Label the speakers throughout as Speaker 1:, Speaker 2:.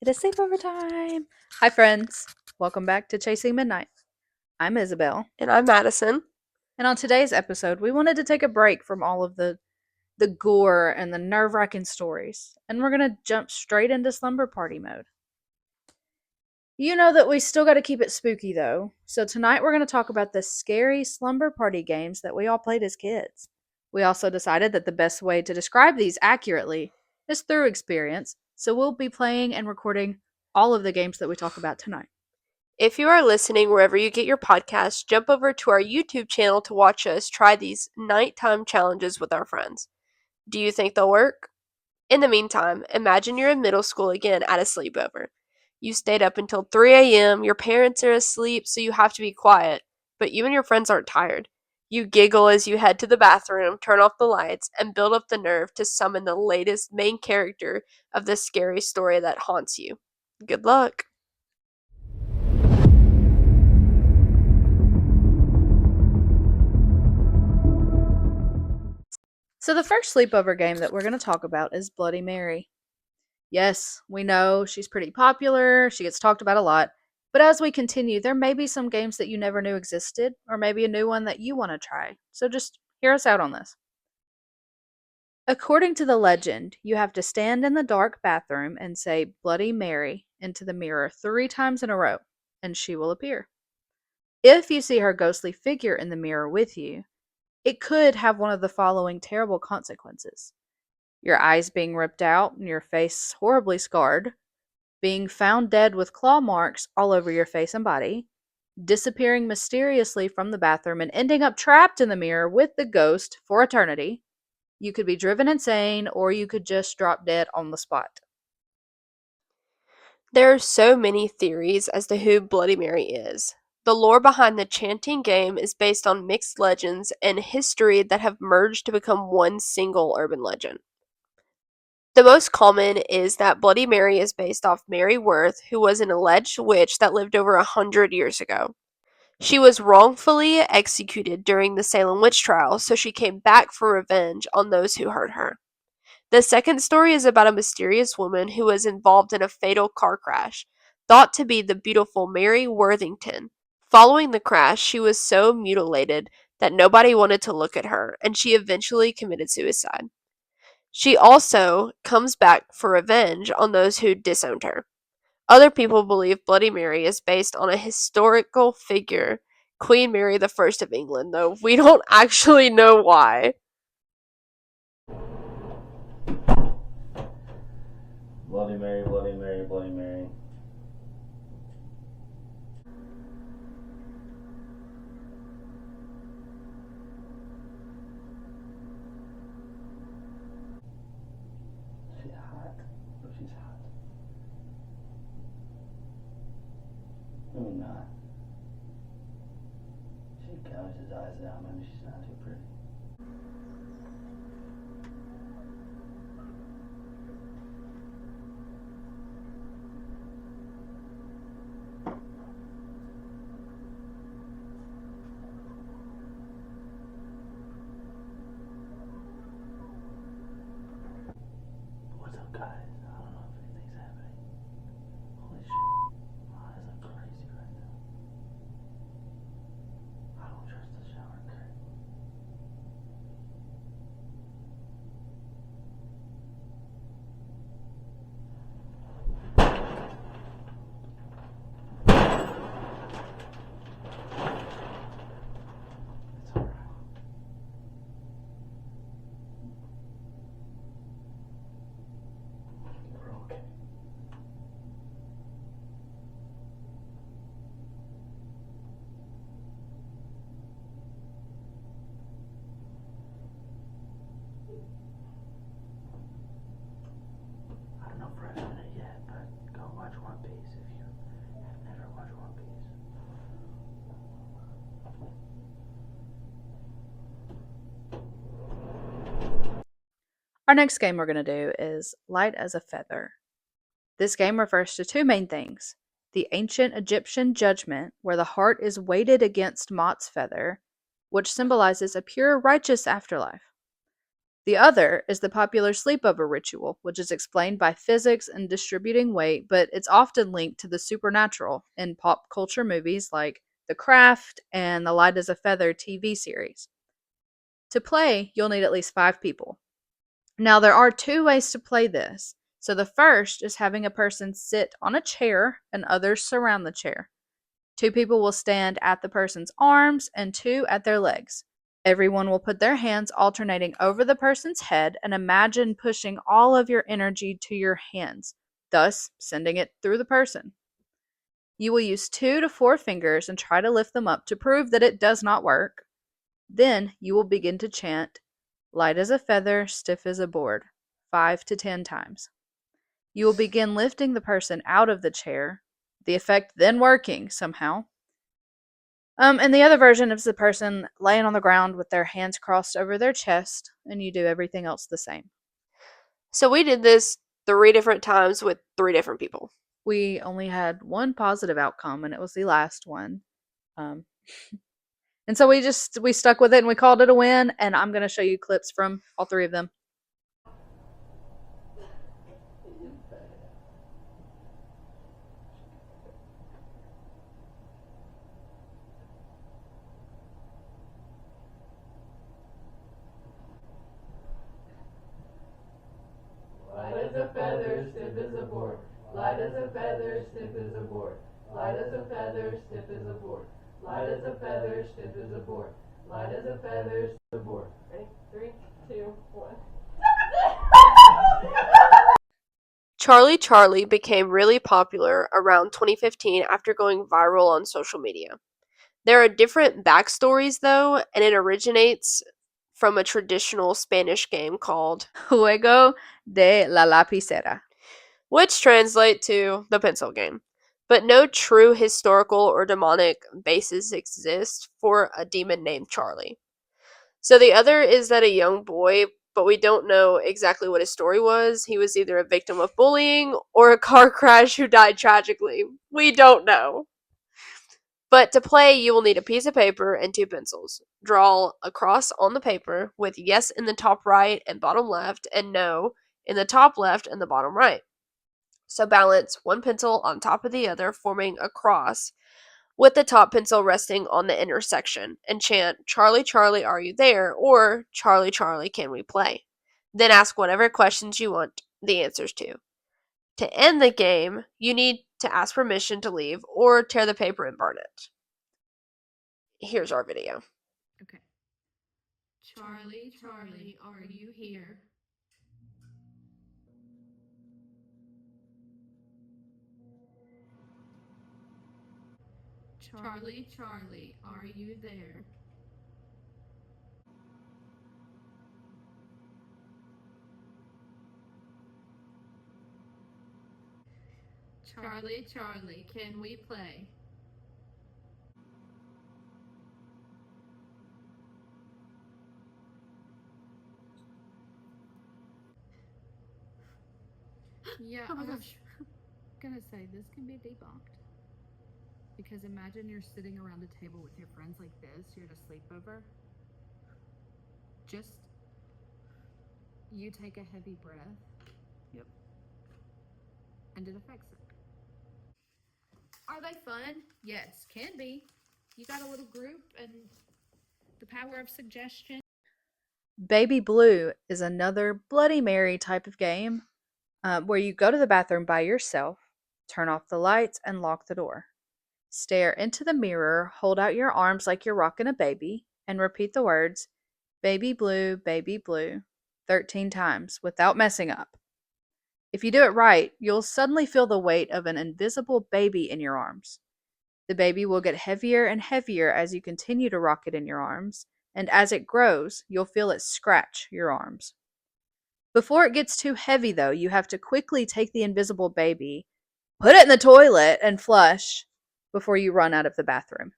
Speaker 1: It is sleepover time. Hi, friends. Welcome back to Chasing Midnight. I'm Isabel,
Speaker 2: And I'm Madison.
Speaker 1: and on today's episode, we wanted to take a break from all of the gore and the nerve-wracking stories, and we're gonna jump straight into slumber party mode. You know that we still got to keep it spooky though, so tonight we're gonna talk about the scary slumber party games that we all played as kids. We also decided that the best way to describe these accurately is through experience, so we'll be playing and recording all of the games that we talk about tonight.
Speaker 2: If you are listening wherever you get your podcasts, jump over to our YouTube channel to watch us try these nighttime challenges with our friends. Do you think they'll work? In the meantime, imagine you're in middle school again at a sleepover. You stayed up until 3 a.m., your parents are asleep, so you have to be quiet, but you and your friends aren't tired. You giggle as you head to the bathroom, turn off the lights, and build up the nerve to summon the latest main character of the scary story that haunts you. Good luck!
Speaker 1: So, the first sleepover game that we're going to talk about is Bloody Mary. Yes, we know she's pretty popular, she gets talked about a lot, but as we continue, there may be some games that you never knew existed, or maybe a new one that you want to try. So, just hear us out on this. According to the legend, you have to stand in the dark bathroom and say Bloody Mary into the mirror 3 times in a row, and she will appear. If you see her ghostly figure in the mirror with you, it could have one of the following terrible consequences: your eyes being ripped out and your face horribly scarred, being found dead with claw marks all over your face and body, disappearing mysteriously from the bathroom and ending up trapped in the mirror with the ghost for eternity. You could be driven insane, or you could just drop dead on the spot.
Speaker 2: There are so many theories as to who Bloody Mary is. The lore behind the chanting game is based on mixed legends and history that have merged to become one single urban legend. The most common is that Bloody Mary is based off Mary Worth, who was an alleged witch that lived over 100 years ago. She was wrongfully executed during the Salem witch trial, so she came back for revenge on those who hurt her. The second story is about a mysterious woman who was involved in a fatal car crash, thought to be the beautiful Mary Worthington. Following the crash, she was so mutilated that nobody wanted to look at her, and she eventually committed suicide. She also comes back for revenge on those who disowned her. Other people believe Bloody Mary is based on a historical figure, Queen Mary the First of England, though we don't actually know why.
Speaker 3: Bloody Mary, Bloody Mary, Bloody Mary. She's hot. Oh, she's hot. Maybe not. She gouges his eyes out. Maybe she's not too pretty. What's up, guys? I don't know if anything's happening. Holy shit. My eyes look crazy right now. I don't trust the shower curtain. It's alright. We're okay. I don't know if we're having it yet, but go watch One Piece if you have never watched One Piece.
Speaker 1: Our next game we're going to do is Light as a Feather. This game refers to two main things: the ancient Egyptian judgment, where the heart is weighted against Mot's feather, which symbolizes a pure, righteous afterlife. The other is the popular sleepover ritual, which is explained by physics and distributing weight, but it's often linked to the supernatural in pop culture movies like The Craft and the Light as a Feather TV series. To play, you'll need at least 5 people. Now, there are 2 ways to play this. So, the first is having a person sit on a chair and others surround the chair. 2 people will stand at the person's arms and 2 at their legs. Everyone will put their hands alternating over the person's head and imagine pushing all of your energy to your hands, thus sending it through the person. You will use 2 to 4 fingers and try to lift them up to prove that it does not work. Then you will begin to chant, light as a feather, stiff as a board, 5 to 10 times. You will begin lifting the person out of the chair, the effect then working somehow. And the other version is the person laying on the ground with their hands crossed over their chest, and you do everything else the same.
Speaker 2: So we did this 3 different times with 3 different people.
Speaker 1: We only had one positive outcome, and it was the last one. Um, and so we stuck with it and we called it a win. And I'm going to show you clips from all 3 of them.
Speaker 3: Light as a feather, stiff as a board. Light as a feather, stiff as a board. Light as a feather, stiff as a board. Light as a feather, stiff as a board. Light as a feather, stiff as a board.
Speaker 4: Ready? 3, 2, 1.
Speaker 2: Charlie Charlie became really popular around 2015 after going viral on social media. There are different backstories though, and it originates from a traditional Spanish game called,
Speaker 1: Juego de la lapicera.
Speaker 2: which translate to the pencil game. But no true historical or demonic basis exists for a demon named Charlie. So the other is that a young boy, but we don't know exactly what his story was. He was either a victim of bullying or a car crash who died tragically. We don't know. But to play, you will need a piece of paper and 2 pencils. Draw a cross on the paper with yes in the top right and bottom left, and no in the top left and the bottom right. So balance one pencil on top of the other, forming a cross, with the top pencil resting on the intersection, and chant, Charlie, Charlie, are you there? Or, Charlie, Charlie, can we play? Then ask whatever questions you want the answers to. To end the game, you need to ask permission to leave or tear the paper and burn it. Here's our video.
Speaker 4: Okay. Charlie, Charlie, are you here? Charlie, Charlie, are you there? Charlie, Charlie, can we play? Yeah,
Speaker 1: Oh my
Speaker 4: I was
Speaker 1: gosh.
Speaker 4: gonna say this can be debunked. Because imagine you're sitting around a table with your friends like this, you're at a sleepover. Just you take a heavy breath.
Speaker 1: Yep.
Speaker 4: And it affects it. Are they fun? Yes, can be. You got a little group and the power of suggestion.
Speaker 1: Baby Blue is another Bloody Mary type of game where you go to the bathroom by yourself, turn off the lights, and lock the door. Stare into the mirror, hold out your arms like you're rocking a baby, and repeat the words, Baby Blue, 13 times without messing up. If you do it right, you'll suddenly feel the weight of an invisible baby in your arms. The baby will get heavier and heavier as you continue to rock it in your arms, and as it grows, you'll feel it scratch your arms. Before it gets too heavy, though, you have to quickly take the invisible baby, put it in the toilet, and flush before you run out of the bathroom.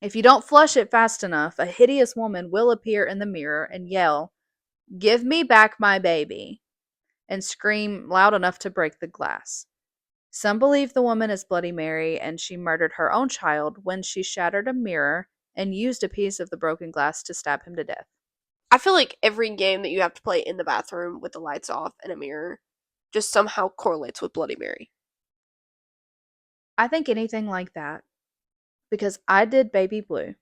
Speaker 1: If you don't flush it fast enough, a hideous woman will appear in the mirror and yell, Give me back my baby, and scream loud enough to break the glass. Some believe the woman is Bloody Mary and she murdered her own child when she shattered a mirror and used a piece of the broken glass to stab him to death.
Speaker 2: I feel like every game that you have to play in the bathroom with the lights off and a mirror just somehow correlates with Bloody Mary.
Speaker 1: I think anything like that, because I did Baby Blue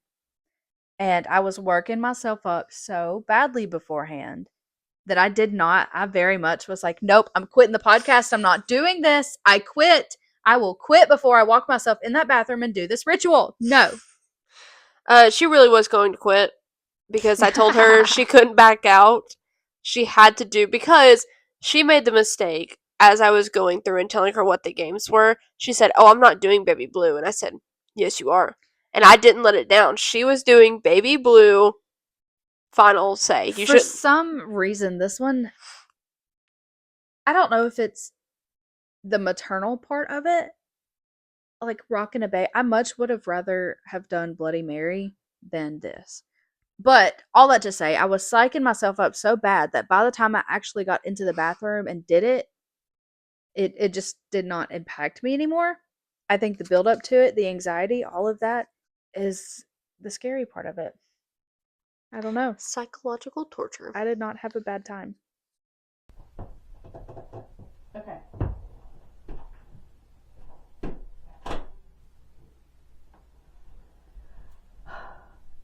Speaker 1: and I was working myself up so badly beforehand that I very much was like, nope, I'm quitting the podcast. I'm not doing this. I quit. I will quit before I walk myself in that bathroom and do this ritual. No.
Speaker 2: She really was going to quit because I told her she couldn't back out. She had to do, because she made the mistake as I was going through and telling her what the games were. She said, "Oh, I'm not doing Baby Blue." And I said, "Yes, you are." And I didn't let it down. She was doing Baby Blue. Final say. You
Speaker 1: For
Speaker 2: should.
Speaker 1: some reason, this one, I don't know if it's the maternal part of it, like rocking a baby. I much would have rather have done Bloody Mary than this. But all that to say, I was psyching myself up so bad that by the time I actually got into the bathroom and did it, it just did not impact me anymore. I think the build up to it, the anxiety, all of that is the scary part of it. I don't know.
Speaker 2: Psychological torture.
Speaker 1: I did not have a bad time.
Speaker 3: Okay.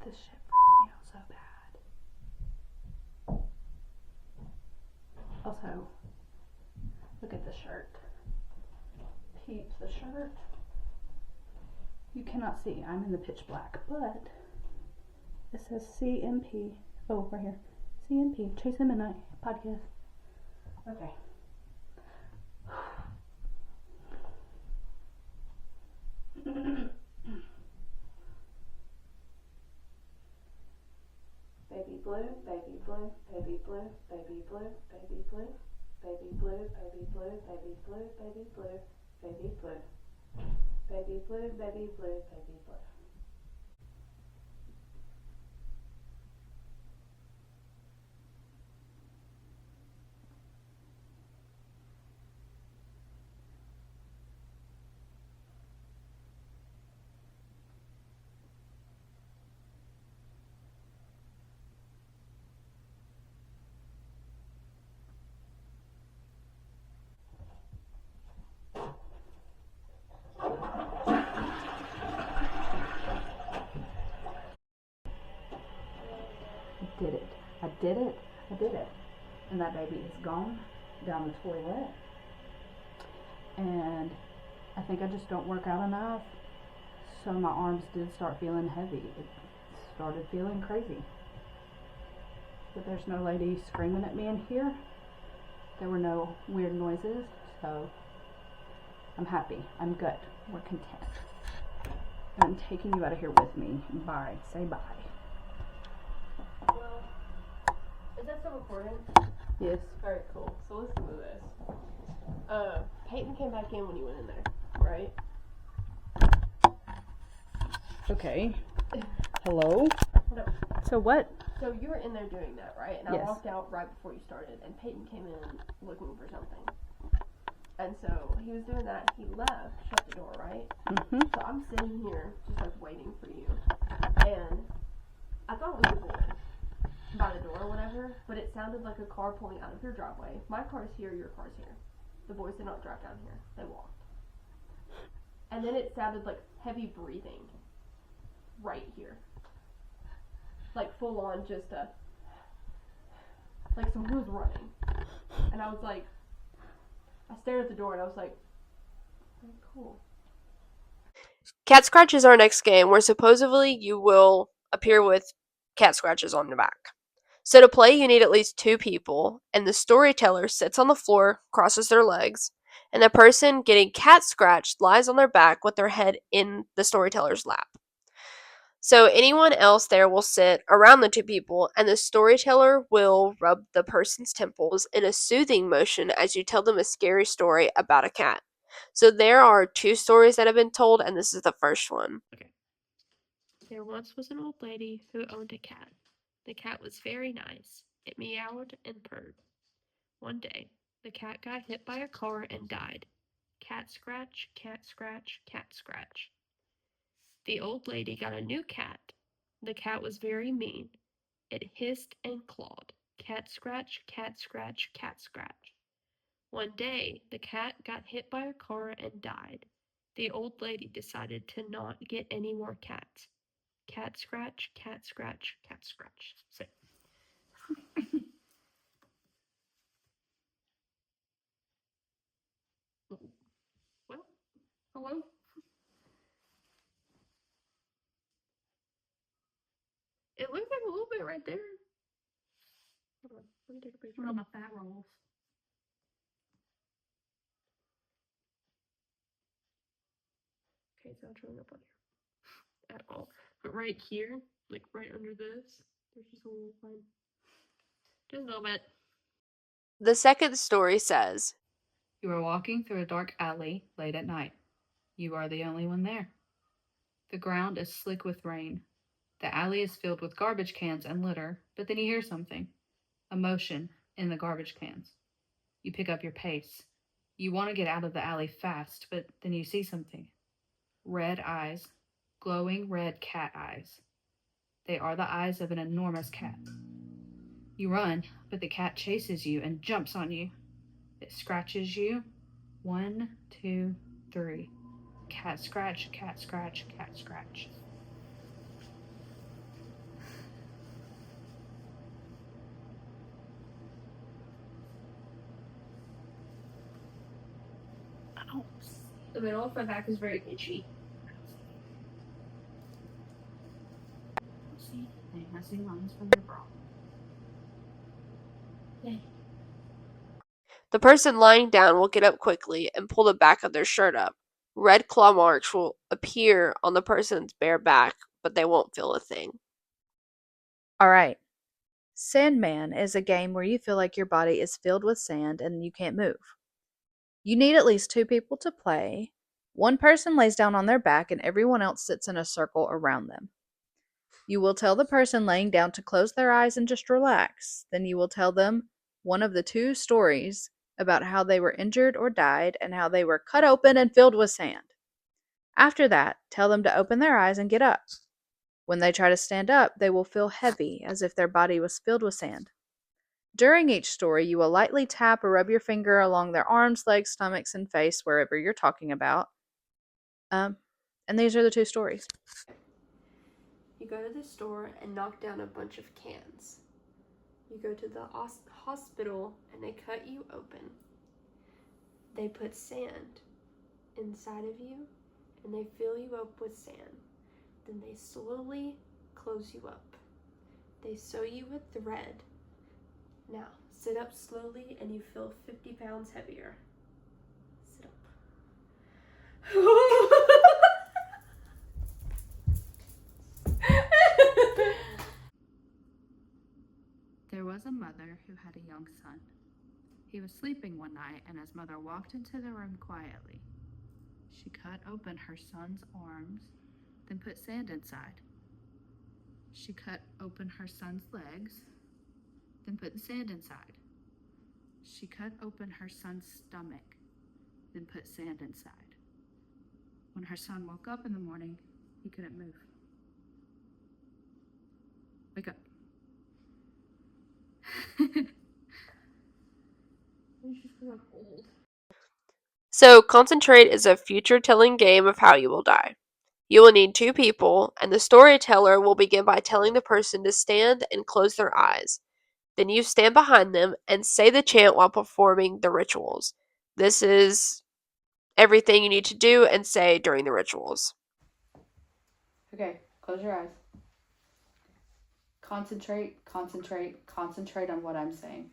Speaker 3: This shit freaks me out so bad. Also, look at the shirt. Peeps, the shirt. You cannot see. I'm in the pitch black, but it says CMP. Oh, right here. CMP. Chase the Midnight Podcast. Okay. Baby blue, baby blue, baby blue, baby blue, baby blue, baby blue, baby blue, baby blue, baby blue, baby blue, baby blue, baby blue, baby blue. I did it. I did it. I did it. And that baby is gone down the toilet. And I think I just don't work out enough. So my arms did start feeling heavy. It started feeling crazy. But there's no lady screaming at me in here. There were no weird noises. So I'm happy. I'm good. We're content. And I'm taking you out of here with me. Bye. Say bye.
Speaker 2: Well, is that still recording?
Speaker 3: Yes.
Speaker 2: Alright, cool. So listen to this. Peyton came back in when you went in there, right?
Speaker 3: Okay. Hello?
Speaker 2: No.
Speaker 1: So what?
Speaker 2: So you were in there doing that, right? And
Speaker 3: Yes.
Speaker 2: I walked out right before you started, and Peyton came in looking for something. And so he was doing that, he left, shut the door, right?
Speaker 3: Mm-hmm.
Speaker 2: So I'm sitting here, just like waiting for you. And I thought it was a boy by the door or whatever, but it sounded like a car pulling out of your driveway. My car's here, your car's here. The boys did not drive down here, they walked. And then it sounded like heavy breathing right here. Like full on just like someone was running. And I was like, I stared at the door and I was like, oh, cool. Cat Scratch is our next game where supposedly you will appear with cat scratches on your back. So to play, you need at least 2 people, and the storyteller sits on the floor, crosses their legs, and the person getting cat scratched lies on their back with their head in the storyteller's lap. So anyone else there will sit around the 2 people, and the storyteller will rub the person's temples in a soothing motion as you tell them a scary story about a cat. So there are 2 stories that have been told, and this is the first one.
Speaker 4: Okay. There once was an old lady who owned a cat. The cat was very nice. It meowed and purred. One day, the cat got hit by a car and died. Cat scratch, cat scratch, cat scratch. The old lady got a new cat. The cat was very mean. It hissed and clawed. Cat scratch, cat scratch, cat scratch. One day, the cat got hit by a car and died. The old lady decided to not get any more cats. Cat scratch, cat scratch, cat scratch. So, well, hello? It looks like a little bit right there. Hold on, let me take a picture.
Speaker 1: One of my fat rolls.
Speaker 4: Okay, it's not showing up on here at all. But right here, like right under this, there's just a little line. Just a little bit.
Speaker 2: The second story says,
Speaker 1: You are walking through a dark alley late at night. You are the only one there. The ground is slick with rain. The alley is filled with garbage cans and litter, but then you hear something. A motion in the garbage cans. You pick up your pace. You want to get out of the alley fast, but then you see something. Red eyes. Glowing red cat eyes. They are the eyes of an enormous cat. You run, but the cat chases you and jumps on you. It scratches you. 1, 2, 3. Cat scratch, cat scratch, cat scratch. Ow.
Speaker 4: The middle of my back is very itchy.
Speaker 1: See, I see lines from your bra.
Speaker 4: Yay.
Speaker 2: the person lying down will get up quickly and pull the back of their shirt up. Red claw marks will appear on the person's bare back, but they won't feel a thing.
Speaker 1: All right. Sandman is a game where you feel like your body is filled with sand and you can't move. You need at least 2 people to play. One person lays down on their back and everyone else sits in a circle around them. You will tell the person laying down to close their eyes and just relax. Then you will tell them one of the 2 stories about how they were injured or died and how they were cut open and filled with sand. After that, tell them to open their eyes and get up. When they try to stand up, they will feel heavy as if their body was filled with sand. During each story, you will lightly tap or rub your finger along their arms, legs, stomachs, and face, wherever you're talking about. And these are the 2 stories.
Speaker 2: You go to the store and knock down a bunch of cans. You go to the hospital and they cut you open. They put sand inside of you and they fill you up with sand. Then they slowly close you up. They sew you with thread. Now, sit up slowly and you feel 50 pounds heavier. Sit up.
Speaker 1: There was a mother who had a young son. He was sleeping one night, and his mother walked into the room quietly. She cut open her son's arms, then put sand inside. She cut open her son's legs, then put the sand inside. She cut open her son's stomach, then put sand inside. When her son woke up in the morning, he couldn't move. Wake up.
Speaker 2: So, Concentrate is a future telling game of how you will die. You will need 2 people, and the storyteller will begin by telling the person to stand and close their eyes. Then you stand behind them and say the chant while performing the rituals. This is everything you need to do and say during the rituals.
Speaker 5: Okay, close your eyes. Concentrate, concentrate, concentrate on what I'm saying.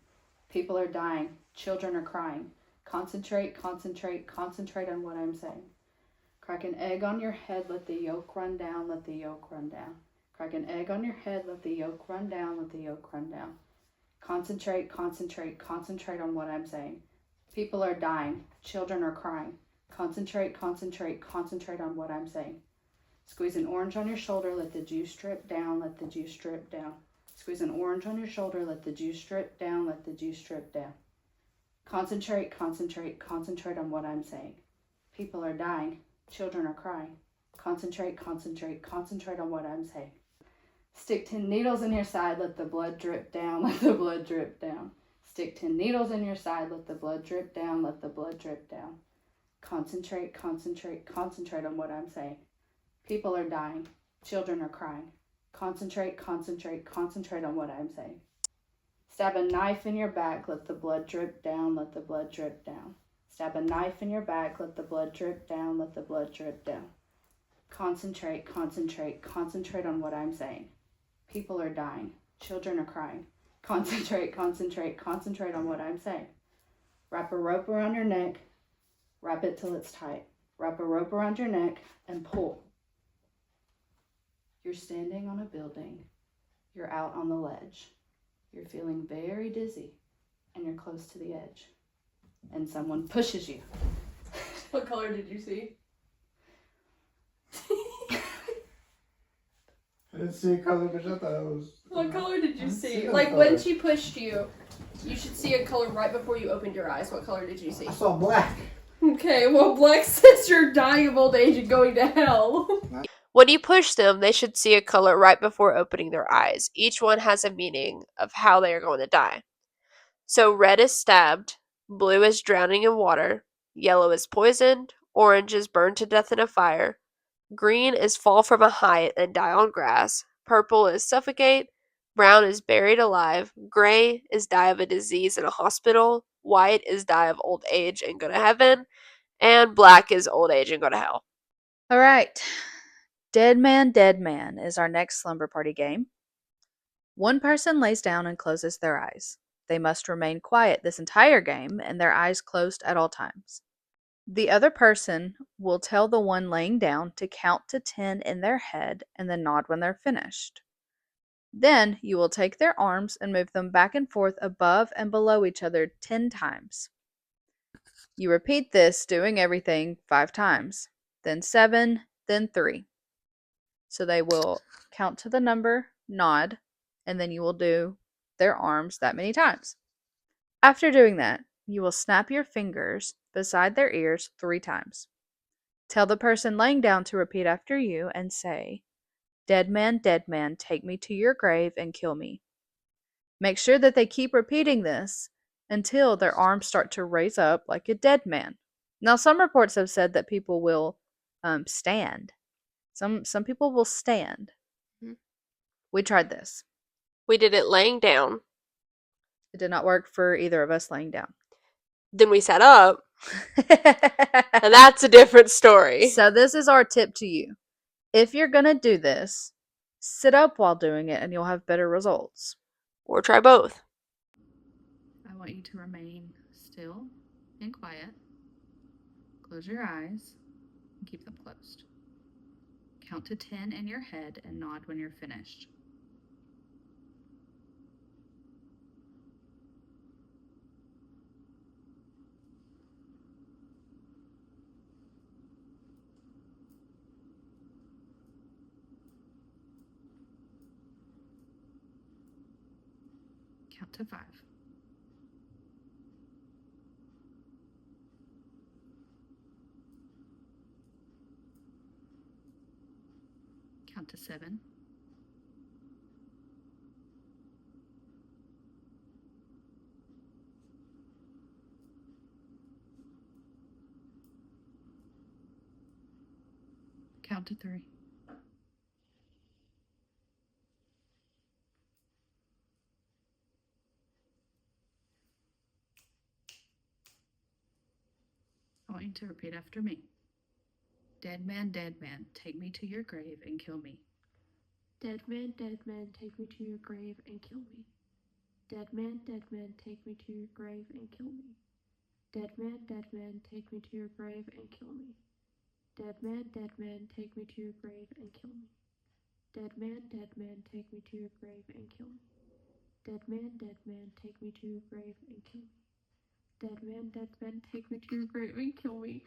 Speaker 5: People are dying. Children are crying. Concentrate, concentrate, concentrate on what I'm saying. Crack an egg on your head, let the yolk run down, let the yolk run down. Crack an egg on your head, let the yolk run down, let the yolk run down. Concentrate, concentrate, concentrate on what I'm saying. People are dying. Children are crying. Concentrate, concentrate, concentrate on what I'm saying. Squeeze an orange on your shoulder, let the juice drip down, let the juice drip down. Squeeze an orange on your shoulder, let the juice drip down, let the juice drip down. Concentrate, concentrate, concentrate on what I'm saying. People are dying. Children are crying. Concentrate, concentrate, concentrate on what I'm saying. Stick 10 needles in your side, let the blood drip down, let the blood drip down. Stick 10 needles in your side, let the blood drip down, let the blood drip down. Concentrate, concentrate, concentrate on what I'm saying. People are dying. Children are crying. Concentrate, concentrate, concentrate on what I'm saying. Stab a knife in your back, let the blood drip down, let the blood drip down. Stab a knife in your back, let the blood drip down, let the blood drip down. Concentrate, concentrate, concentrate on what I'm saying. People are dying. Children are crying. Concentrate, concentrate, concentrate on what I'm saying. Wrap a rope around your neck. Wrap it till it's tight. Wrap a rope around your neck and pull. You're standing on a building. You're out on the ledge. You're feeling very dizzy and you're close to the edge. And someone pushes you.
Speaker 2: What color did you see?
Speaker 3: I didn't see a color, but I thought it was.
Speaker 2: What color did you see?
Speaker 3: no
Speaker 2: Like
Speaker 3: color.
Speaker 2: when she pushed you, you should see a color right before you opened your eyes. What color did you see?
Speaker 3: I saw black.
Speaker 2: Okay, well, black says you're dying of old age and going to hell. When you push them, they should see a color right before opening their eyes. Each one has a meaning of how they are going to die. So red is stabbed, blue is drowning in water, yellow is poisoned, orange is burned to death in a fire, green is fall from a height and die on grass, purple is suffocate, brown is buried alive, gray is die of a disease in a hospital, white is die of old age and go to heaven, and black is old age and go to hell.
Speaker 1: All right. Dead Man is our next slumber party game. One person lays down and closes their eyes. They must remain quiet this entire game and their eyes closed at all times. The other person will tell the one laying down to count to 10 in their head and then nod when they're finished. Then you will take their arms and move them back and forth above and below each other 10 times. You repeat this, doing everything 5 times, then 7, then 3. So they will count to the number, nod, and then you will do their arms that many times. After doing that, you will snap your fingers beside their ears 3 times. Tell the person laying down to repeat after you and say, dead man, take me to your grave and kill me. Make sure that they keep repeating this until their arms start to raise up like a dead man. Now, some reports have said that people will stand. Some people will stand.
Speaker 2: Mhm.
Speaker 1: We tried this.
Speaker 2: We did it laying down.
Speaker 1: It did not work for either of us laying down.
Speaker 2: Then we sat up, and that's a different story.
Speaker 1: So this is our tip to you. If you're going to do this, sit up while doing it and you'll have better results.
Speaker 2: Or try both.
Speaker 5: I want you to remain still and quiet. Close your eyes and keep them closed. Count to 10 in your head and nod when you're finished. Count to 5. Count to 7. Count to 3. I want you to repeat after me. Dead man, take me to your grave and kill me.
Speaker 4: Dead man, take me to your grave and kill me. Dead man, take me to your grave and kill me. Dead man, take me to your grave and kill me. Dead man, take me to your grave and kill me. Dead man, take me to your grave and kill me. Dead man, take me to your grave and kill me. Dead man, take me to your grave and kill me.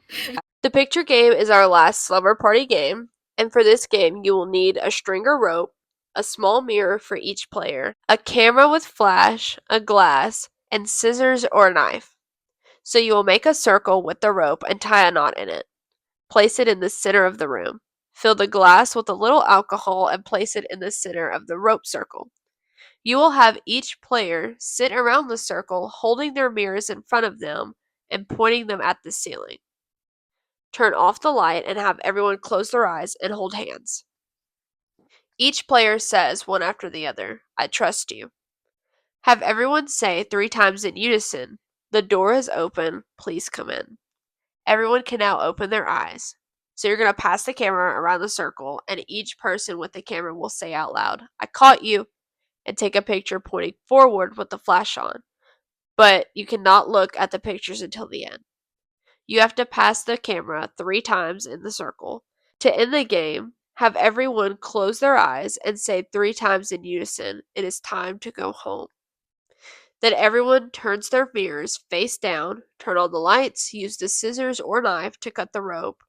Speaker 2: The picture game is our last slumber party game, and for this game you will need a string or rope, a small mirror for each player, a camera with flash, a glass, and scissors or a knife. So you will make a circle with the rope and tie a knot in it. Place it in the center of the room. Fill the glass with a little alcohol and place it in the center of the rope circle. You will have each player sit around the circle holding their mirrors in front of them and pointing them at the ceiling. Turn off the light and have everyone close their eyes and hold hands. Each player says, one after the other, "I trust you." Have everyone say 3 times in unison, "The door is open, please come in." Everyone can now open their eyes. So you're going to pass the camera around the circle, and each person with the camera will say out loud, "I caught you," and take a picture pointing forward with the flash on. But you cannot look at the pictures until the end. You have to pass the camera 3 times in the circle. To end the game, have everyone close their eyes and say 3 times in unison, "It is time to go home." Then everyone turns their mirrors face down, turn on the lights, use the scissors or knife to cut the rope,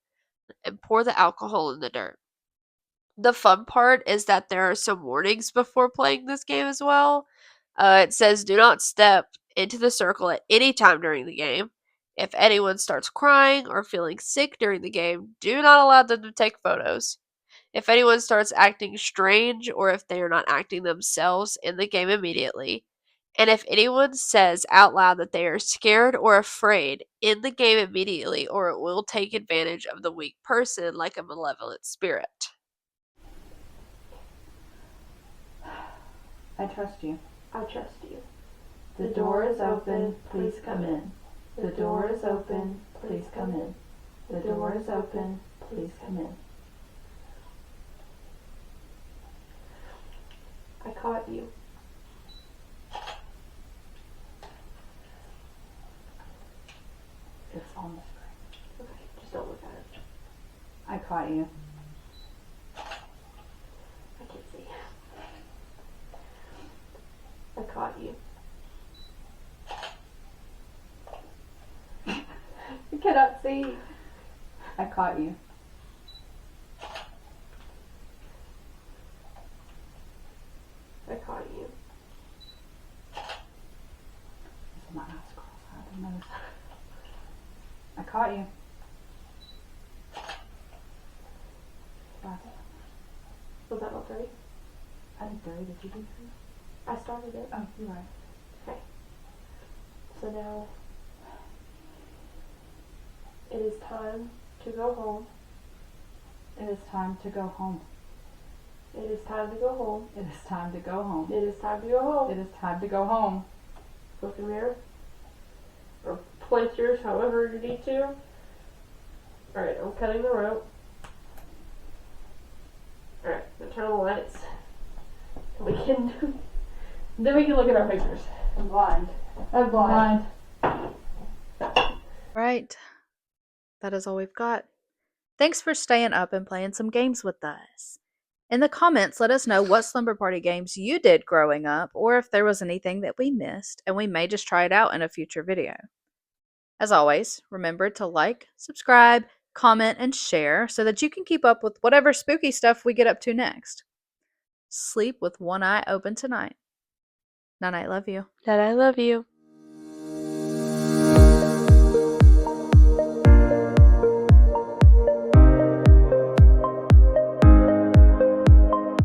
Speaker 2: and pour the alcohol in the dirt. The fun part is that there are some warnings before playing this game as well. It says, "Do not step into the circle at any time during the game. If anyone starts crying or feeling sick during the game, do not allow them to take photos. If anyone starts acting strange or if they are not acting themselves in the game immediately. And if anyone says out loud that they are scared or afraid in the game immediately, or it will take advantage of the weak person like a malevolent spirit."
Speaker 5: I trust you.
Speaker 4: I trust you.
Speaker 3: The door is open, please come in. The door is open, please come in. The door is open, please come in.
Speaker 4: I caught you.
Speaker 5: It's on the screen.
Speaker 4: Okay, just don't look at it.
Speaker 5: I caught you.
Speaker 4: I can't see. I caught you. I cannot see.
Speaker 5: I caught you.
Speaker 4: I caught you.
Speaker 5: My eyes cross-eyed. I noticed. I caught you.
Speaker 4: Was that not 3?
Speaker 5: I did 3. Did you do 3?
Speaker 4: I started it.
Speaker 5: Oh, you're right.
Speaker 4: Okay. So now it is time to go home.
Speaker 5: It is time to go home.
Speaker 4: It is time to go home.
Speaker 5: It is time to go home.
Speaker 4: It is time to go home.
Speaker 5: It is time to go home.
Speaker 4: Look in the mirror. Or point yours however you need to. Alright, I'm cutting the rope. Alright, now turn on the lights. And we can then we can look at our pictures.
Speaker 5: I'm blind.
Speaker 4: I'm blind.
Speaker 1: Right. That is all we've got. Thanks for staying up and playing some games with us. In the comments, let us know what slumber party games you did growing up, or if there was anything that we missed, and we may just try it out in a future video. As always, remember to like, subscribe, comment, and share so that you can keep up with whatever spooky stuff we get up to next. Sleep with one eye open tonight. Night, night, love you.
Speaker 2: That I love you.